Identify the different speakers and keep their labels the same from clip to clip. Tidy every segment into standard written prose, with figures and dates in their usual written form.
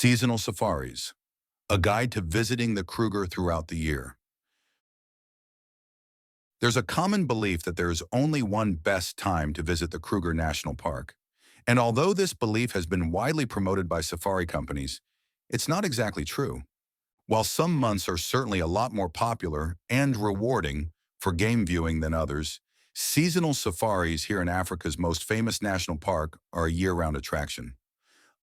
Speaker 1: Seasonal safaris, a guide to visiting the Kruger throughout the year. There's a common belief that there is only one best time to visit the Kruger National Park. And although this belief has been widely promoted by safari companies, it's not exactly true. While some months are certainly a lot more popular and rewarding for game viewing than others, seasonal safaris here in Africa's most famous national park are a year-round attraction.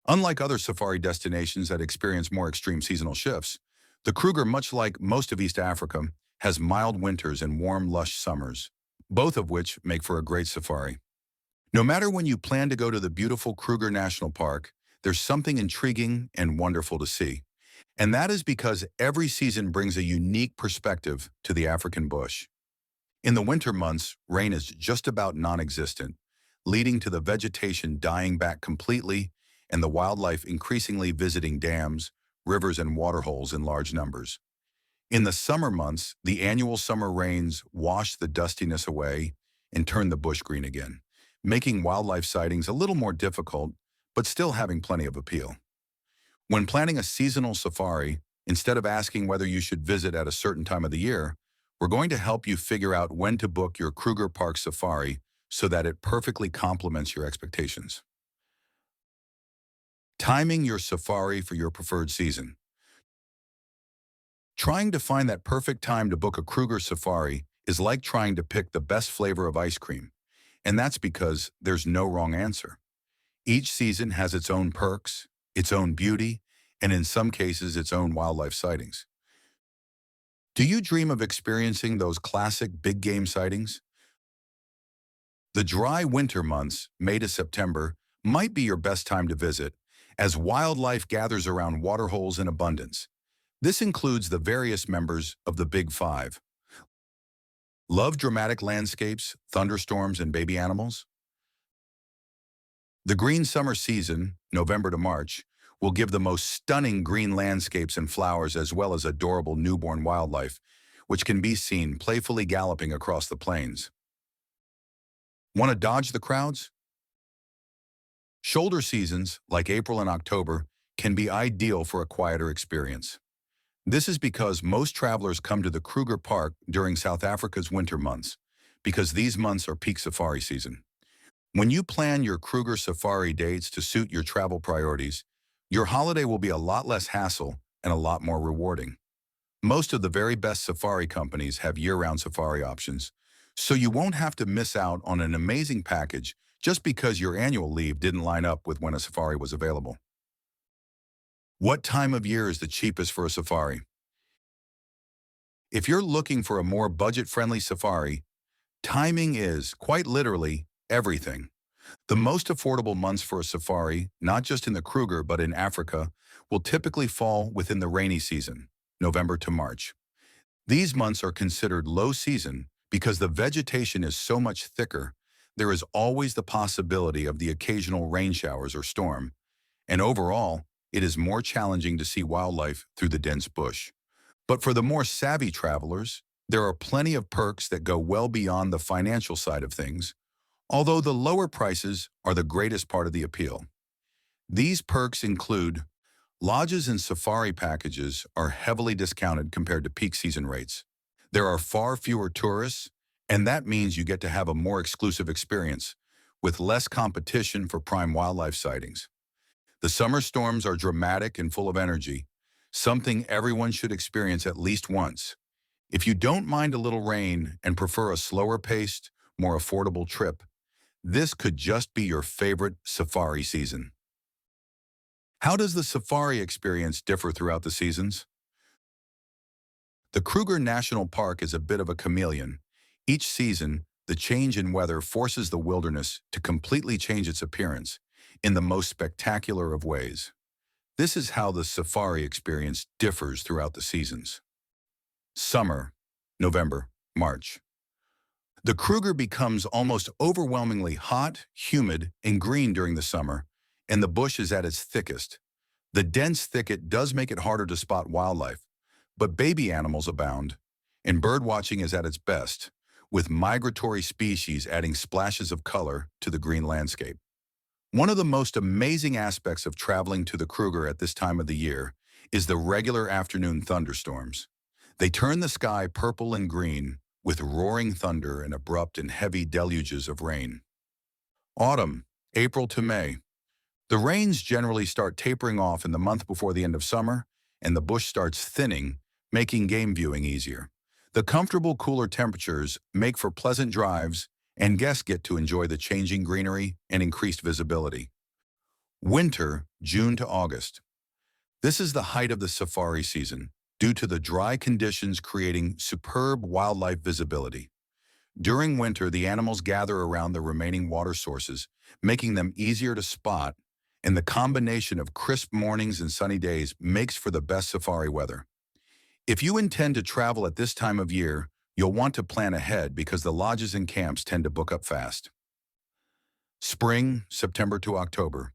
Speaker 1: Unlike other safari destinations that experience more extreme seasonal shifts, the Kruger, much like most of East Africa, has mild winters and warm, lush summers, both of which make for a great safari. No matter when you plan to go to the beautiful Kruger National Park, there's something intriguing and wonderful to see. And that is because every season brings a unique perspective to the African bush. In the winter months, rain is just about non-existent, leading to the vegetation dying back completely and the wildlife increasingly visiting dams, rivers, and waterholes in large numbers. In the summer months, the annual summer rains wash the dustiness away and turn the bush green again, making wildlife sightings a little more difficult, but still having plenty of appeal. When planning a seasonal safari, instead of asking whether you should visit at a certain time of the year, we're going to help you figure out when to book your Kruger Park safari so that it perfectly complements your expectations. Timing your safari for your preferred season. Trying to find that perfect time to book a Kruger safari is like trying to pick the best flavor of ice cream, and that's because there's no wrong answer. Each season has its own perks, its own beauty, and in some cases, its own wildlife sightings. Do you dream of experiencing those classic big game sightings? The dry winter months, May to September, might be your best time to visit, as wildlife gathers around waterholes in abundance. This includes the various members of the Big Five. Love dramatic landscapes, thunderstorms, and baby animals? The green summer season, November to March, will give the most stunning green landscapes and flowers as well as adorable newborn wildlife, which can be seen playfully galloping across the plains. Want to dodge the crowds? Shoulder seasons, like April and October, can be ideal for a quieter experience. This is because most travelers come to the Kruger Park during South Africa's winter months, because these months are peak safari season. When you plan your Kruger safari dates to suit your travel priorities, your holiday will be a lot less hassle and a lot more rewarding. Most of the very best safari companies have year-round safari options, so you won't have to miss out on an amazing package just because your annual leave didn't line up with when a safari was available. What time of year is the cheapest for a safari? If you're looking for a more budget-friendly safari, timing is, quite literally, everything. The most affordable months for a safari, not just in the Kruger but in Africa, will typically fall within the rainy season, November to March. These months are considered low season because the vegetation is so much thicker. There is always the possibility of the occasional rain showers or storm, and overall, it is more challenging to see wildlife through the dense bush. But for the more savvy travelers, there are plenty of perks that go well beyond the financial side of things, although the lower prices are the greatest part of the appeal. These perks include lodges and safari packages are heavily discounted compared to peak season rates. There are far fewer tourists, and that means you get to have a more exclusive experience, with less competition for prime wildlife sightings. The summer storms are dramatic and full of energy, something everyone should experience at least once. If you don't mind a little rain and prefer a slower-paced, more affordable trip, this could just be your favorite safari season. How does the safari experience differ throughout the seasons? The Kruger National Park is a bit of a chameleon. Each season, the change in weather forces the wilderness to completely change its appearance in the most spectacular of ways. This is how the safari experience differs throughout the seasons. Summer, November, March. The Kruger becomes almost overwhelmingly hot, humid, and green during the summer, and the bush is at its thickest. The dense thicket does make it harder to spot wildlife, but baby animals abound, and birdwatching is at its best, with migratory species adding splashes of color to the green landscape. One of the most amazing aspects of traveling to the Kruger at this time of the year is the regular afternoon thunderstorms. They turn the sky purple and green with roaring thunder and abrupt and heavy deluges of rain. Autumn, April to May. The rains generally start tapering off in the month before the end of summer, and the bush starts thinning, making game viewing easier. The comfortable, cooler temperatures make for pleasant drives, and guests get to enjoy the changing greenery and increased visibility. Winter, June to August. This is the height of the safari season, due to the dry conditions creating superb wildlife visibility. During winter, the animals gather around the remaining water sources, making them easier to spot, and the combination of crisp mornings and sunny days makes for the best safari weather. If you intend to travel at this time of year, you'll want to plan ahead because the lodges and camps tend to book up fast. Spring, September to October.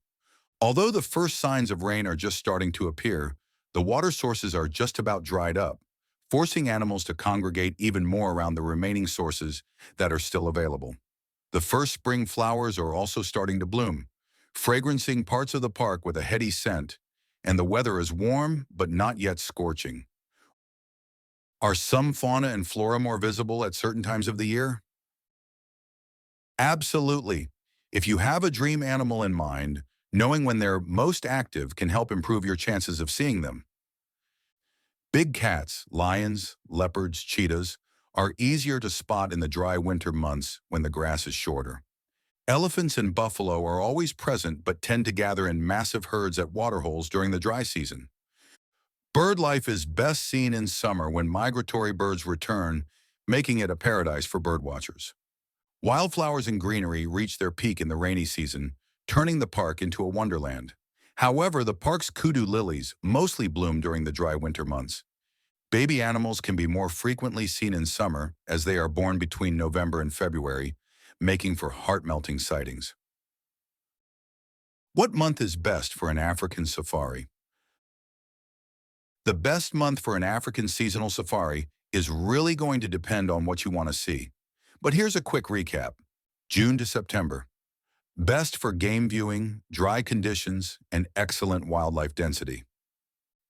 Speaker 1: Although the first signs of rain are just starting to appear, the water sources are just about dried up, forcing animals to congregate even more around the remaining sources that are still available. The first spring flowers are also starting to bloom, fragrancing parts of the park with a heady scent, and the weather is warm but not yet scorching. Are some fauna and flora more visible at certain times of the year? Absolutely. If you have a dream animal in mind, knowing when they're most active can help improve your chances of seeing them. Big cats, lions, leopards, cheetahs are easier to spot in the dry winter months when the grass is shorter. Elephants and buffalo are always present but tend to gather in massive herds at waterholes during the dry season. Bird life is best seen in summer when migratory birds return, making it a paradise for birdwatchers. Wildflowers and greenery reach their peak in the rainy season, turning the park into a wonderland. However, the park's kudu lilies mostly bloom during the dry winter months. Baby animals can be more frequently seen in summer as they are born between November and February, making for heart-melting sightings. What month is best for an African safari? The best month for an African seasonal safari is really going to depend on what you want to see. But here's a quick recap. June to September. Best for game viewing, dry conditions, and excellent wildlife density.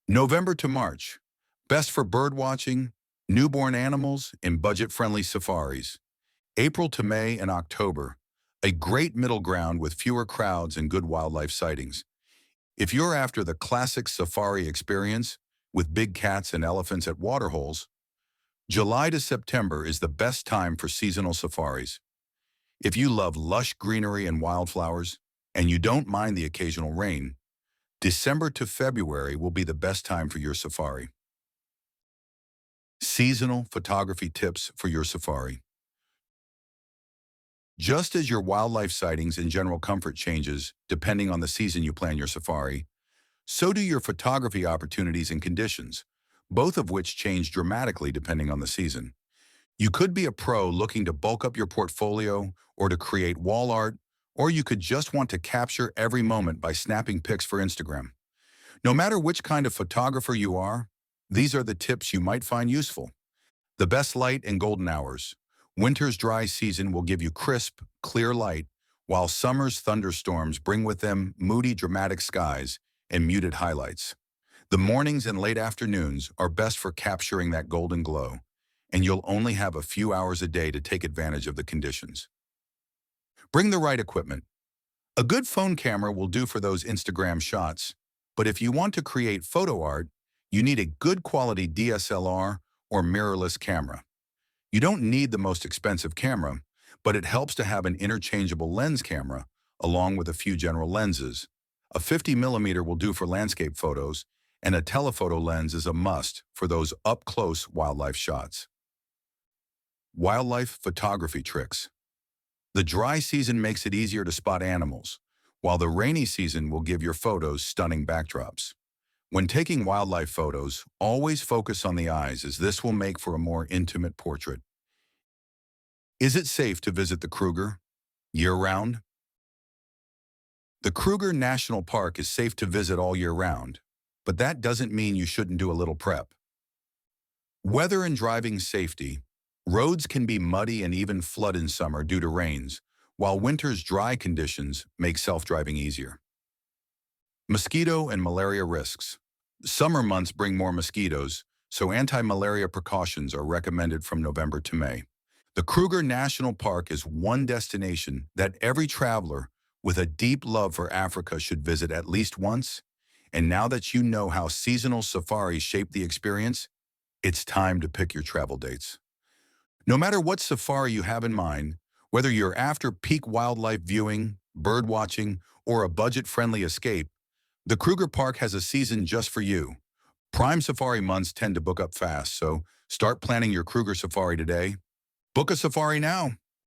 Speaker 1: November to March. Best for bird watching, newborn animals, and budget-friendly safaris. April to May and October. A great middle ground with fewer crowds and good wildlife sightings. If you're after the classic safari experience, with big cats and elephants at waterholes, July to September is the best time for seasonal safaris. If you love lush greenery and wildflowers, and you don't mind the occasional rain, December to February will be the best time for your safari. Seasonal photography tips for your safari. Just as your wildlife sightings and general comfort changes depending on the season you plan your safari, so do your photography opportunities and conditions, both of which change dramatically depending on the season. You could be a pro looking to bulk up your portfolio or to create wall art, or you could just want to capture every moment by snapping pics for Instagram. No matter which kind of photographer you are, these are the tips you might find useful. The best light and golden hours. Winter's dry season will give you crisp, clear light, while summer's thunderstorms bring with them moody, dramatic skies and muted highlights. The mornings and late afternoons are best for capturing that golden glow, and you'll only have a few hours a day to take advantage of the conditions. Bring the right equipment. A good phone camera will do for those Instagram shots, but if you want to create photo art, you need a good quality DSLR or mirrorless camera. You don't need the most expensive camera, but it helps to have an interchangeable lens camera along with a few general lenses. A 50mm will do for landscape photos, and a telephoto lens is a must for those up-close wildlife shots. Wildlife photography tricks. The dry season makes it easier to spot animals, while the rainy season will give your photos stunning backdrops. When taking wildlife photos, always focus on the eyes, as this will make for a more intimate portrait. Is it safe to visit the Kruger year-round? The Kruger National Park is safe to visit all year round, but that doesn't mean you shouldn't do a little prep. Weather and driving safety. Roads can be muddy and even flood in summer due to rains, while winter's dry conditions make self-driving easier. Mosquito and malaria risks. Summer months bring more mosquitoes, so anti-malaria precautions are recommended from November to May. The Kruger National Park is one destination that every traveler with a deep love for Africa should visit at least once. And now that you know how seasonal safaris shape the experience, it's time to pick your travel dates. No matter what safari you have in mind, whether you're after peak wildlife viewing, bird watching, or a budget-friendly escape, the Kruger Park has a season just for you. Prime safari months tend to book up fast, so start planning your Kruger safari today. Book a safari now.